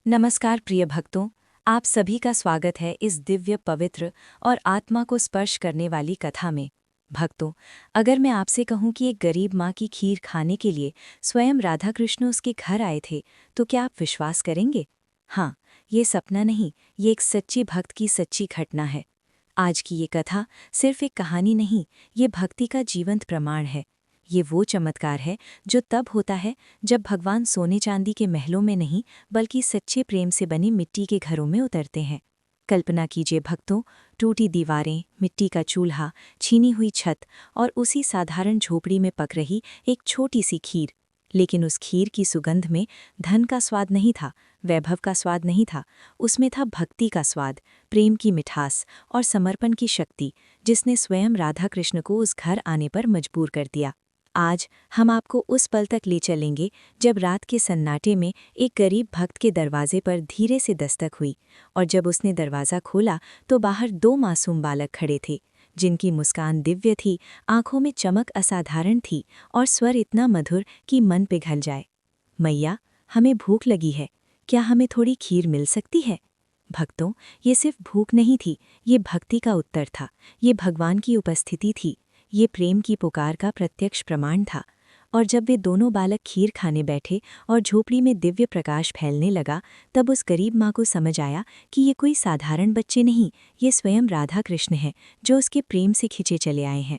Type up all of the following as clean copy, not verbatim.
नमस्कार प्रिय भक्तों, आप सभी का स्वागत है इस दिव्य पवित्र और आत्मा को स्पर्श करने वाली कथा में। भक्तों, अगर मैं आपसे कहूं कि एक गरीब माँ की खीर खाने के लिए स्वयं राधा कृष्ण उसके घर आए थे, तो क्या आप विश्वास करेंगे? हाँ, ये सपना नहीं, ये एक सच्ची भक्त की सच्ची घटना है। आज की ये कथा सिर्फ एक कहानी नहीं, ये भक्ति का जीवंत प्रमाण है। ये वो चमत्कार है जो तब होता है जब भगवान सोने चांदी के महलों में नहीं, बल्कि सच्चे प्रेम से बनी मिट्टी के घरों में उतरते हैं। कल्पना कीजिए भक्तों, टूटी दीवारें, मिट्टी का चूल्हा, छीनी हुई छत और उसी साधारण झोपड़ी में पक रही एक छोटी सी खीर। लेकिन उस खीर की सुगंध में धन का स्वाद नहीं था, वैभव का स्वाद नहीं था, उसमें था भक्ति का स्वाद, प्रेम की मिठास और समर्पण की शक्ति, जिसने स्वयं राधा कृष्ण को उस घर आने पर मजबूर कर दिया। आज हम आपको उस पल तक ले चलेंगे जब रात के सन्नाटे में एक गरीब भक्त के दरवाजे पर धीरे से दस्तक हुई, और जब उसने दरवाज़ा खोला तो बाहर दो मासूम बालक खड़े थे, जिनकी मुस्कान दिव्य थी, आंखों में चमक असाधारण थी और स्वर इतना मधुर कि मन पिघल जाए। मैया, हमें भूख लगी है, क्या हमें थोड़ी खीर मिल सकती है? भक्तों, ये सिर्फ भूख नहीं थी, ये भक्ति का उत्तर था, ये भगवान की उपस्थिति थी, ये प्रेम की पुकार का प्रत्यक्ष प्रमाण था। और जब वे दोनों बालक खीर खाने बैठे और झोपड़ी में दिव्य प्रकाश फैलने लगा, तब उस गरीब माँ को समझ आया कि ये कोई साधारण बच्चे नहीं, ये स्वयं राधा कृष्ण हैं, जो उसके प्रेम से खिंचे चले आए हैं।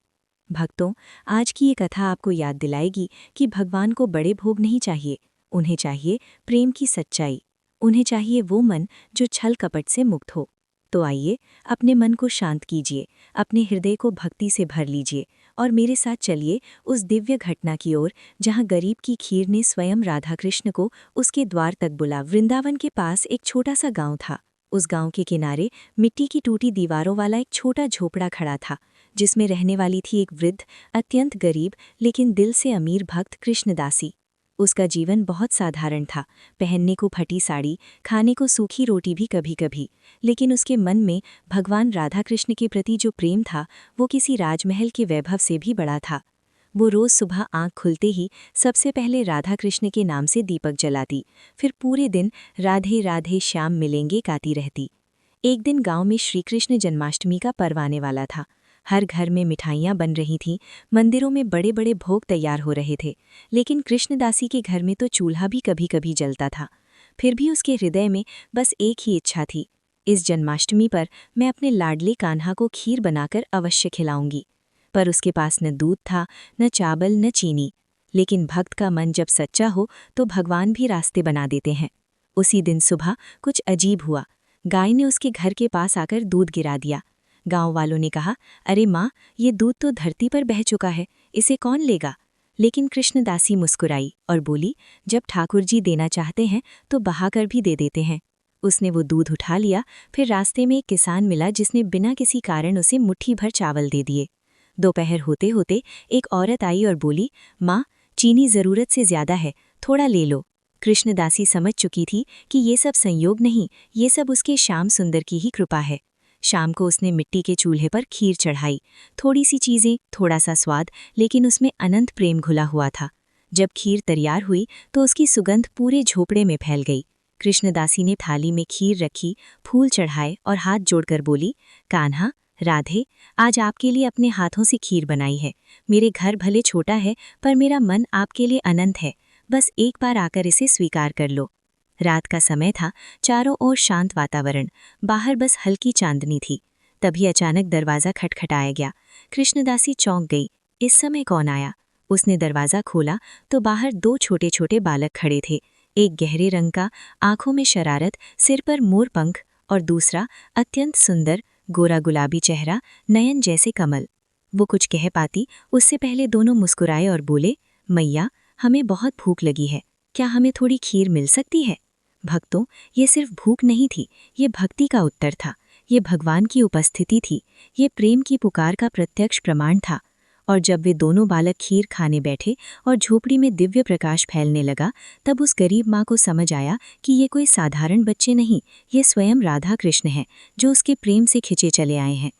भक्तों, आज की ये कथा आपको याद दिलाएगी कि भगवान को बड़े भोग नहीं चाहिए, उन्हें चाहिए प्रेम की सच्चाई, उन्हें चाहिए वो मन जो छल कपट से मुक्त हो। तो आइए, अपने मन को शांत कीजिए, अपने हृदय को भक्ति से भर लीजिए और मेरे साथ चलिए उस दिव्य घटना की ओर जहां गरीब की खीर ने स्वयं राधा कृष्ण को उसके द्वार तक बुला। वृंदावन के पास एक छोटा सा गांव था। उस गांव के किनारे मिट्टी की टूटी दीवारों वाला एक छोटा झोपड़ा खड़ा था, जिसमें रहने वाली थी एक वृद्ध, अत्यंत गरीब लेकिन दिल से अमीर भक्त कृष्णदासी। उसका जीवन बहुत साधारण था, पहनने को फटी साड़ी, खाने को सूखी रोटी भी कभी कभी, लेकिन उसके मन में भगवान राधा कृष्ण के प्रति जो प्रेम था, वो किसी राजमहल के वैभव से भी बड़ा था। वो रोज सुबह आंख खुलते ही सबसे पहले राधा कृष्ण के नाम से दीपक जलाती, फिर पूरे दिन राधे राधे श्याम मिलेंगे गाती रहती। एक दिन गांव में श्री कृष्ण जन्माष्टमी का पर्व आने वाला था। हर घर में मिठाइयाँ बन रही थीं, मंदिरों में बड़े बड़े भोग तैयार हो रहे थे, लेकिन कृष्णदासी के घर में तो चूल्हा भी कभी कभी जलता था। फिर भी उसके हृदय में बस एक ही इच्छा थी, इस जन्माष्टमी पर मैं अपने लाडले कान्हा को खीर बनाकर अवश्य खिलाऊंगी। पर उसके पास न दूध था, न चावल, न चीनी। लेकिन भक्त का मन जब सच्चा हो तो भगवान भी रास्ते बना देते हैं। उसी दिन सुबह कुछ अजीब हुआ। गाय ने उसके घर के पास आकर दूध गिरा दिया। गांव वालों ने कहा, अरे माँ, ये दूध तो धरती पर बह चुका है, इसे कौन लेगा? लेकिन कृष्णदासी मुस्कुराई और बोली, जब ठाकुर जी देना चाहते हैं तो बहाकर भी दे देते हैं। उसने वो दूध उठा लिया। फिर रास्ते में एक किसान मिला जिसने बिना किसी कारण उसे मुट्ठी भर चावल दे दिए। दोपहर होते होते एक औरत आई और बोली, माँ, चीनी ज़रूरत से ज़्यादा है, थोड़ा ले लो। कृष्णदासी समझ चुकी थी कि ये सब संयोग नहीं, ये सब उसके श्याम सुंदर की ही कृपा है। शाम को उसने मिट्टी के चूल्हे पर खीर चढ़ाई। थोड़ी सी चीज़ें, थोड़ा सा स्वाद, लेकिन उसमें अनंत प्रेम घुला हुआ था। जब खीर तैयार हुई तो उसकी सुगंध पूरे झोपड़े में फैल गई। कृष्णदासी ने थाली में खीर रखी, फूल चढ़ाए और हाथ जोड़कर बोली, कान्हा, राधे, आज आपके लिए अपने हाथों से खीर बनाई है। मेरे घर भले छोटा है, पर मेरा मन आपके लिए अनंत है। बस एक बार आकर इसे स्वीकार कर लो। रात का समय था, चारों ओर शांत वातावरण, बाहर बस हल्की चांदनी थी। तभी अचानक दरवाज़ा खटखटाया गया। कृष्णदासी चौंक गई, इस समय कौन आया? उसने दरवाज़ा खोला तो बाहर दो छोटे छोटे बालक खड़े थे। एक गहरे रंग का, आंखों में शरारत, सिर पर मोर पंख, और दूसरा अत्यंत सुंदर, गोरा गुलाबी चेहरा, नयन जैसे कमल। वो कुछ कह पाती उससे पहले दोनों मुस्कुराए और बोले, मैया, हमें बहुत भूख लगी है, क्या हमें थोड़ी खीर मिल सकती है? भक्तों, ये सिर्फ भूख नहीं थी, ये भक्ति का उत्तर था, ये भगवान की उपस्थिति थी, ये प्रेम की पुकार का प्रत्यक्ष प्रमाण था। और जब वे दोनों बालक खीर खाने बैठे और झोपड़ी में दिव्य प्रकाश फैलने लगा, तब उस गरीब माँ को समझ आया कि ये कोई साधारण बच्चे नहीं, ये स्वयं राधा कृष्ण हैं, जो उसके प्रेम से खिंचे चले आए हैं।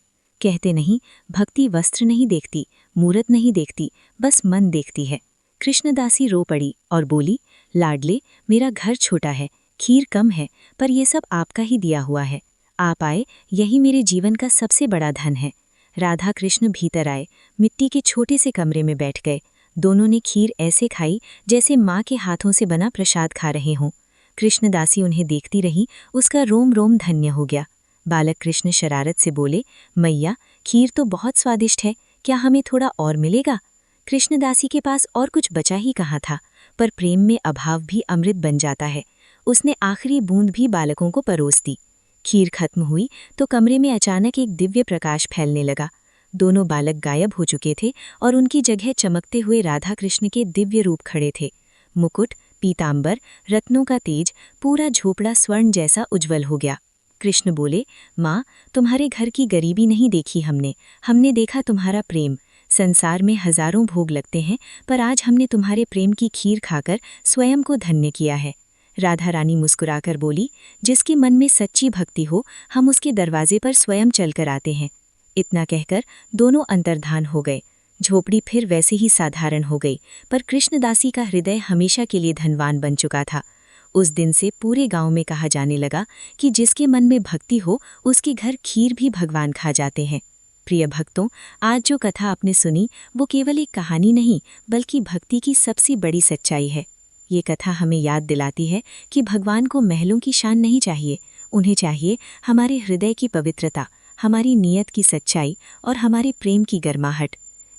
कहते नहीं, भक्ति वस्त्र नहीं देखती, मूरत नहीं देखती, बस मन देखती है। कृष्णदासी रो पड़ी और बोली, लाडले, मेरा घर छोटा है, खीर कम है, पर ये सब आपका ही दिया हुआ है। आप आए, यही मेरे जीवन का सबसे बड़ा धन है। राधा कृष्ण भीतर आए, मिट्टी के छोटे से कमरे में बैठ गए। दोनों ने खीर ऐसे खाई जैसे माँ के हाथों से बना प्रसाद खा रहे हों। कृष्णदासी उन्हें देखती रही, उसका रोम रोम धन्य हो गया। बालक कृष्ण शरारत से बोले, मैया, खीर तो बहुत स्वादिष्ट है, क्या हमें थोड़ा और मिलेगा? कृष्णदासी के पास और कुछ बचा ही कहाँ था, पर प्रेम में अभाव भी अमृत बन जाता है। उसने आखिरी बूंद भी बालकों को परोस दी। खीर खत्म हुई तो कमरे में अचानक एक दिव्य प्रकाश फैलने लगा। दोनों बालक गायब हो चुके थे और उनकी जगह चमकते हुए राधा कृष्ण के दिव्य रूप खड़े थे। मुकुट, पीतांबर, रत्नों का तेज, पूरा झोपड़ा स्वर्ण जैसा उज्जवल हो गया। कृष्ण बोले, माँ, तुम्हारे घर की गरीबी नहीं देखी हमने देखा तुम्हारा प्रेम। संसार में हजारों भोग लगते हैं, पर आज हमने तुम्हारे प्रेम की खीर खाकर स्वयं को धन्य किया है। राधा रानी मुस्कुराकर बोली, जिसके मन में सच्ची भक्ति हो, हम उसके दरवाजे पर स्वयं चलकर आते हैं। इतना कहकर दोनों अंतर्धान हो गए। झोपड़ी फिर वैसे ही साधारण हो गई, पर कृष्णदासी का हृदय हमेशा के लिए धनवान बन चुका था। उस दिन से पूरे गांव में कहा जाने लगा कि जिसके मन में भक्ति हो, उसके घर खीर भी भगवान खा जाते हैं। प्रिय भक्तों, आज जो कथा आपने सुनी वो केवल एक कहानी नहीं, बल्कि भक्ति की सबसे बड़ी सच्चाई है। ये कथा हमें याद दिलाती है कि भगवान को महलों की शान नहीं चाहिए, उन्हें चाहिए हमारे हृदय की पवित्रता, हमारी नीयत की सच्चाई और हमारे प्रेम की गर्माहट।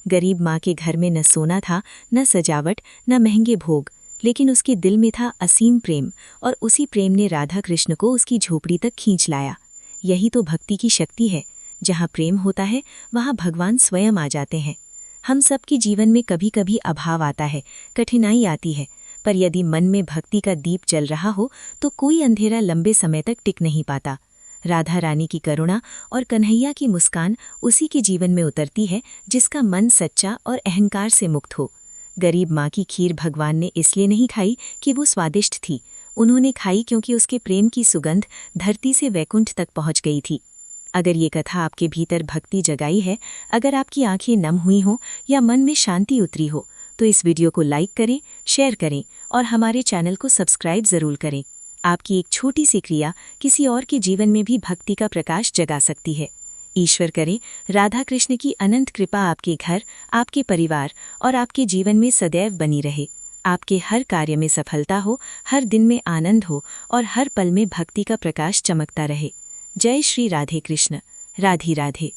गरीब माँ के घर में न सोना था, न सजावट, न महंगे भोग, लेकिन उसके दिल में था असीम प्रेम, और उसी प्रेम ने राधा कृष्ण को उसकी झोपड़ी तक खींच लाया। यही तो भक्ति की शक्ति है। जहाँ प्रेम होता है, वहाँ भगवान स्वयं आ जाते हैं। हम सबके जीवन में कभी कभी अभाव आता है, कठिनाई आती है, पर यदि मन में भक्ति का दीप जल रहा हो तो कोई अंधेरा लंबे समय तक टिक नहीं पाता। राधा रानी की करुणा और कन्हैया की मुस्कान उसी के जीवन में उतरती है जिसका मन सच्चा और अहंकार से मुक्त हो। गरीब माँ की खीर भगवान ने इसलिए नहीं खाई कि वो स्वादिष्ट थी, उन्होंने खाई क्योंकि उसके प्रेम की सुगंध धरती से वैकुंठ तक पहुँच गई थी। अगर ये कथा आपके भीतर भक्ति जगाई है, अगर आपकी आंखें नम हुई हों या मन में शांति उतरी हो, तो इस वीडियो को लाइक करें, शेयर करें और हमारे चैनल को सब्सक्राइब ज़रूर करें। आपकी एक छोटी सी क्रिया किसी और के जीवन में भी भक्ति का प्रकाश जगा सकती है। ईश्वर करे राधा कृष्ण की अनंत कृपा आपके घर, आपके परिवार और आपके जीवन में सदैव बनी रहे। आपके हर कार्य में सफलता हो, हर दिन में आनंद हो और हर पल में भक्ति का प्रकाश चमकता रहे। जय श्री राधे कृष्ण। राधे राधे।